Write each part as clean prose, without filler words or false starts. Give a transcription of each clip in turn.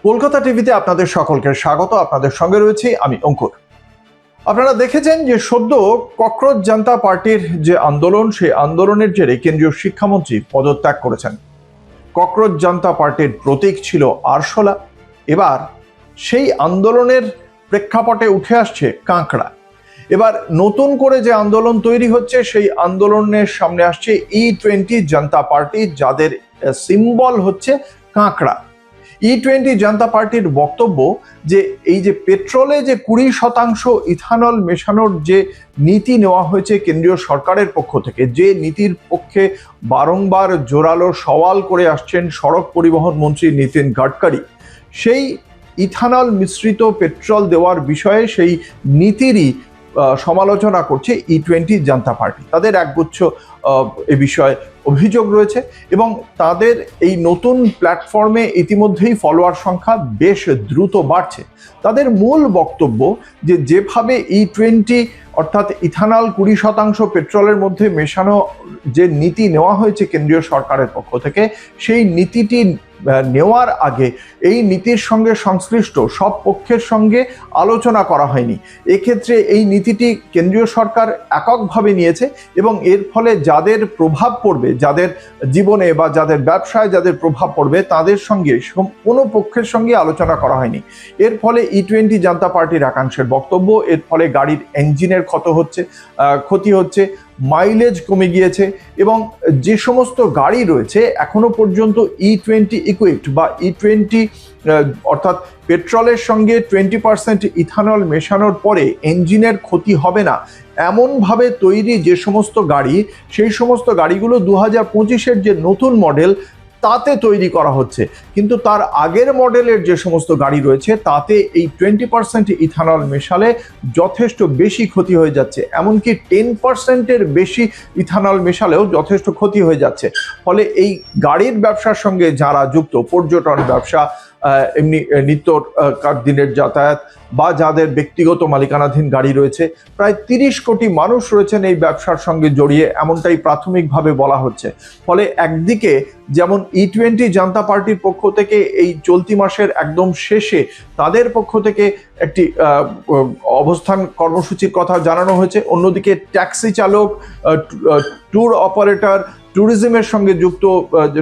কলকাতা টিভিতে আপনাদের সকলকে স্বাগত। আপনাদের সঙ্গে রয়েছি আমি অঙ্কুর। আপনারা দেখেছেন যে সদ্য ককরোচ জনতা পার্টির যে আন্দোলন, সেই আন্দোলনের জেরে কেন্দ্রীয় শিক্ষামন্ত্রী পদত্যাগ করেছেন। ককরোচ জনতা পার্টির প্রতীক ছিল আরশোলা। এবার সেই আন্দোলনের প্রেক্ষাপটে উঠে আসছে কাঁকড়া। এবার নতুন করে যে আন্দোলন তৈরি হচ্ছে, সেই আন্দোলনের সামনে আসছে E20 জনতা পার্টি, যাদের সিম্বল হচ্ছে কাঁকড়া। E20 জনতা পার্টির বক্তব্য যে এই যে পেট্রোলে যে 20% ইথানল মেশানোর যে নীতি নেওয়া হয়েছে কেন্দ্রীয় সরকারের পক্ষ থেকে, যে নীতির পক্ষে বারংবার জোরালো সওয়াল করে আসছেন সড়ক পরিবহন মন্ত্রী নীতিন গাডকারি, সেই ইথানল মিশ্রিত পেট্রোল দেওয়ার বিষয়ে সেই নীতিরই সমালোচনা করছে E20 জনতা পার্টি। তাদের একগুচ্ছ এ বিষয়ে অভিযোগ রয়েছে এবং তাদের এই নতুন প্ল্যাটফর্মে ইতিমধ্যেই ফলোয়ার সংখ্যা বেশ দ্রুত বাড়ছে। তাদের মূল বক্তব্য যে যেভাবে E20 অর্থাৎ ইথানল 20% পেট্রোলের মধ্যে মেশানো যে নীতি নেওয়া হয়েছে কেন্দ্রীয় সরকারের পক্ষ থেকে, সেই নীতিটি নেওয়ার আগে এই নীতির সঙ্গে সংশ্লিষ্ট সব পক্ষের সঙ্গে আলোচনা করা হয়নি। এক্ষেত্রে এই নীতিটি কেন্দ্রীয় সরকার এককভাবে নিয়েছে এবং এর ফলে যাদের প্রভাব পড়বে, যাদের জীবনে বা যাদের ব্যবসায় যাদের প্রভাব পড়বে, তাদের সঙ্গে কোনো পক্ষের সঙ্গে আলোচনা করা হয়নি। এর ফলে E20 জনতা পার্টির একাংশের বক্তব্য, এর ফলে গাড়ির ইঞ্জিনের ক্ষতি হচ্ছে, মাইলেজ কমে গিয়েছে এবং যে সমস্ত গাড়ি রয়েছে এখনো পর্যন্ত E20 ইকুইপড বা E20 অর্থাৎ পেট্রোলের সঙ্গে 20% ইথানল মেশানোর পরে ইঞ্জিনের ক্ষতি হবে না এমনভাবে তৈরি যে সমস্ত গাড়ি, সেই সমস্ত গাড়িগুলো 2025-এর যে নতুন মডেল তাতে তৈরি করা হচ্ছে। কিন্তু তার আগের মডেলের যে সমস্ত গাড়ি রয়েছে তাতে এই 20% ইথানল মেশালে যথেষ্ট বেশি ক্ষতি হয়ে যাচ্ছে, এমনকি 10%-এর বেশি ইথানল মেশালেও যথেষ্ট ক্ষতি হয়ে যাচ্ছে। ফলে এই গাড়ির ব্যবসার সঙ্গে যারা যুক্ত, পর্যটন ব্যবসা, এমনি নিত্য দিনের যাতায়াত বা যাদের ব্যক্তিগত মালিকানাধীন গাড়ি রয়েছে, প্রায় 30 কোটি মানুষ রয়েছেন এই ব্যবসার সঙ্গে জড়িয়ে, এমনটাই প্রাথমিকভাবে বলা হচ্ছে। ফলে একদিকে যেমন E20 জনতা পার্টির পক্ষ থেকে এই চলতি মাসের একদম শেষে তাদের পক্ষ থেকে একটি অবস্থান কর্মসূচির কথা জানানো হয়েছে, অন্যদিকে ট্যাক্সি চালক, ট্যুর অপারেটর, ট্যুরিজমের সঙ্গে যুক্ত,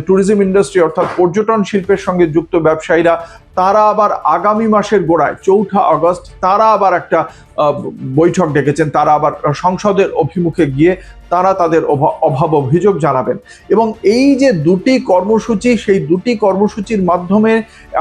ট্যুরিজম ইন্ডাস্ট্রি অর্থাৎ পর্যটন শিল্পের সঙ্গে যুক্ত ব্যবসায়ীরা, তারা আবার আগামী মাসের গোড়ায় 4 আগস্ট তারা আবার একটা বৈঠক ডেকেছেন। তারা আবার সংসদের অভিমুখে গিয়ে তারা তাদের অভাব অভিযোগ জানাবেন এবং এই যে দুটি কর্মসূচি, সেই দুটি কর্মসূচির মাধ্যমে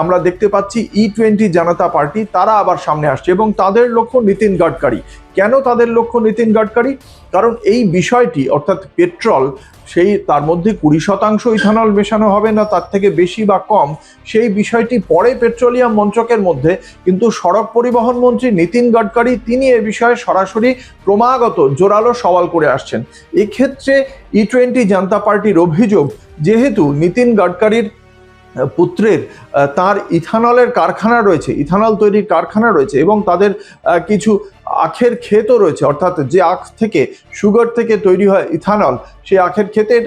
আমরা দেখতে পাচ্ছি E20 জনতা পার্টি তারা আবার সামনে আসছে এবং তাদের লক্ষ্য নীতিন গাডকারি। কেন তাদের লক্ষ্য নীতিন গাডকারি? কারণ এই বিষয়টি অর্থাৎ পেট্রোল, সেই তার মধ্যে 20% ইথানল মেশানো হবে না তার থেকে বেশি বা কম, সেই বিষয়টি পরে পেট্রোলিয়াম মন্ত্রকের মধ্যে, কিন্তু সড়ক পরিবহন মন্ত্রী নীতিন গাডকারি তিনি এ বিষয়ে সরাসরি ক্রমাগত জোরালো সওয়াল করে আসছেন। এক্ষেত্রে E20 জনতা পার্টির অভিযোগ, যেহেতু নীতিন গাডকারির পুত্রের তার ইথানলের কারখানা রয়েছে, ইথানল তৈরির কারখানা রয়েছে এবং তাদের কিছু আখের ক্ষেতও রয়েছে, অর্থাৎ যে আখ থেকে, সুগার থেকে তৈরি হয় ইথানল, সেই আখের ক্ষেতের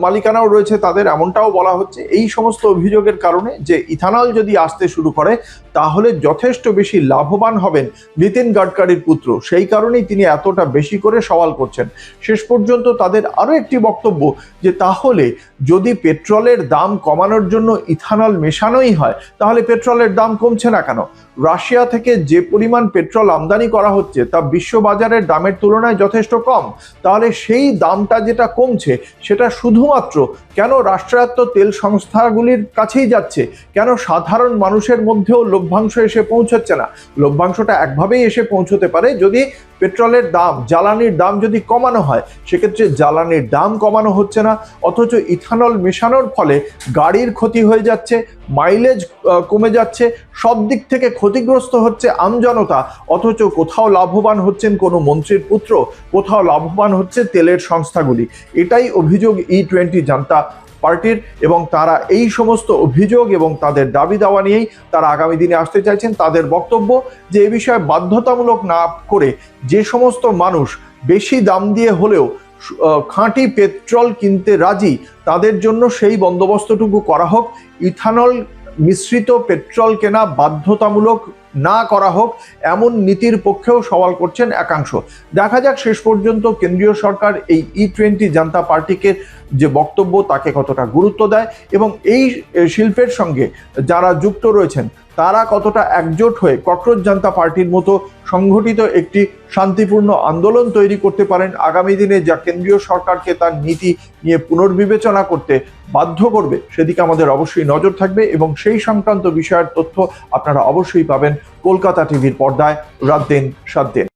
মালিকানাও রয়েছে তাদের, এমনটাও বলা হচ্ছে। এই সমস্ত অভিযোগের কারণে যে ইথানল যদি আসতে শুরু করে তাহলে যথেষ্ট বেশি লাভবান হবেন নীতিন গাডকারির পুত্র, সেই কারণেই তিনি এতটা বেশি করে সওয়াল করছেন। শেষ পর্যন্ত তাদের আরও একটি বক্তব্য যে তাহলে যদি পেট্রোলের দাম কমানোর জন্য ইথানল মেশানোই হয়, তাহলে পেট্রোলের দাম কমছে না কেন? রাশিয়া থেকে যে পরিমাণ পেট্রোল আমদানি করা হচ্ছে তা বিশ্ববাজারের দামের তুলনায় যথেষ্ট কম, তাহলে সেই দামটা যেটা কমছে সেটা শুধুমাত্র কেন রাষ্ট্রায়ত্ত তেল সংস্থাগুলির কাছেই যাচ্ছে? কেন সাধারণ মানুষের মধ্যেও লভ্যাংশ এসে পৌঁছচ্ছে না? লভ্যাংশটা একভাবেই এসে পৌঁছতে পারে যদি পেট্রোলের দাম, জ্বালানির দাম যদি কমানো হয়। সেক্ষেত্রে জ্বালানির দাম কমানো হচ্ছে না, অথচ ইথানল মেশানোর ফলে গাড়ির ক্ষতি হয়ে যাচ্ছে, মাইলেজ কমে যাচ্ছে, সব দিক থেকে ক্ষতিগ্রস্ত হচ্ছে আমজনতা, অথচ কোথাও লাভবান হচ্ছেন কোনো মন্ত্রীর পুত্র, কোথাও লাভবান হচ্ছে তেলের সংস্থাগুলি। এটাই অভিযোগ E20 জনতা পার্টির এবং তারা এই সমস্ত অভিযোগ এবং তাদের দাবি দাওয়া নিয়েই তারা আগামী দিনে আসতে চাইছেন। তাদের বক্তব্য যে এ বিষয়ে বাধ্যতামূলক না করে যে সমস্ত মানুষ বেশি দাম দিয়ে হলেও খাঁটি পেট্রোল কিনতে রাজি, তাদের জন্য সেই বন্দোবস্তটুকু করা হোক। ইথানল মিশ্রিত পেট্রোল কেনা বাধ্যতামূলক না করা হোক, এমন নীতির পক্ষেও সওয়াল করছেন একাংশ। দেখা যাক শেষ পর্যন্ত কেন্দ্রীয় সরকার এই E20 জনতা পার্টিকে যে বক্তব্য তাকে কতটা গুরুত্ব দেয় এবং এই শিল্পের সঙ্গে যারা যুক্ত রয়েছেন তারা কতটা একজোট হয়ে ককরোচ জনতা পার্টির মতো সংগঠিত একটি শান্তিপূর্ণ আন্দোলন তৈরি করতে পারেন আগামী দিনে, যা কেন্দ্রীয় সরকারকে তার নীতি নিয়ে পুনর্বিবেচনা করতে বাধ্য করবে। সেদিকে আমাদের অবশ্যই নজর থাকবে এবং সেই সংক্রান্ত বিষয়ের তথ্য আপনারা অবশ্যই পাবেন কলকাতা টিভির পর্দায় রাত দিন 7 দিন।